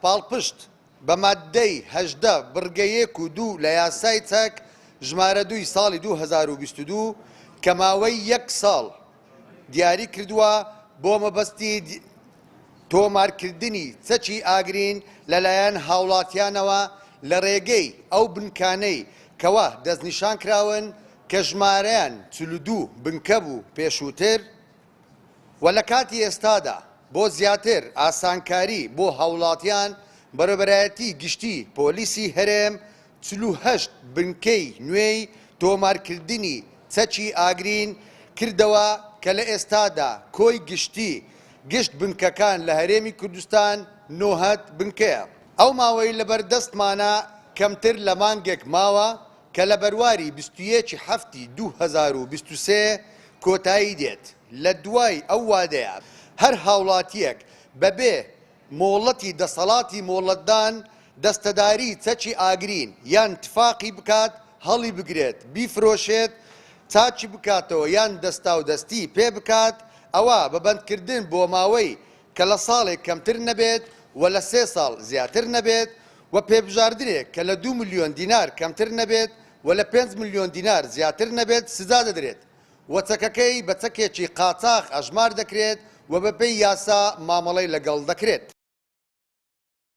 پاڵپشت بە ماددەی هەژدە بڕگە 1 و 2 لە یاسای چەک ژمارە 2 ساڵی 2022 کە ماوەی 1 ساڵ دیاری کردووە بۆ مەبەستی تۆمارکردنی چەکی ئاگرین لەلایەن هاوڵاتیانەوە لە ڕێگەی ئەو بنکانەی کەوا دەستنیشان کراون کە ژمارەیان 42 بنکە بوو پێشووتر و لە کاتی ئێستادا بۆ زیاتر ئاسانکاری بۆ هاوڵاتیان بەڕێوەبەرایەتی گشتی پۆلیسی هەرێم 48 بنکەی نوێی تۆمارکردنی چەکی ئاگرین کردەوە کە لە ئێستادا کۆی گشت بنکەکان لە هەرێمی کوردستان 9 بنکەیە. ئەو ماوەی لەبەردەستمانە کەمتر لە مانگێک ماوە کە لە بەرواری 21 هەفتی 2023 کۆتایی دێت. لە دوای ئەو وادەیە هەر هاوڵاتیەک بەبێ مۆڵەتی دەسەڵاتی مۆڵەتدان دەستەداری چەکی ئاگرین یان تفاقی بکات هەڵی بگرێت بیفرۆشێت چاچی بکاتەوە یان دەستا و دەستی پێ بکات ئەوە بەبەندکردن بۆ ماوەی کە لە ساڵێک کەمتر نەبێت و لە 3 ساڵ زیاتر نەبێت و پێبژاردنێک کە لە 2 ملیۆن دینار کەمتر نەبێت و لە 5 ملیۆن دینار زیاتر نەبێت سزا دەدرێت و چەکەکەی بە چەکێکی قاچاق ئەژمار دەکرێت و بەپێی یاسا مامەڵەی لەگەڵ دەکرێت.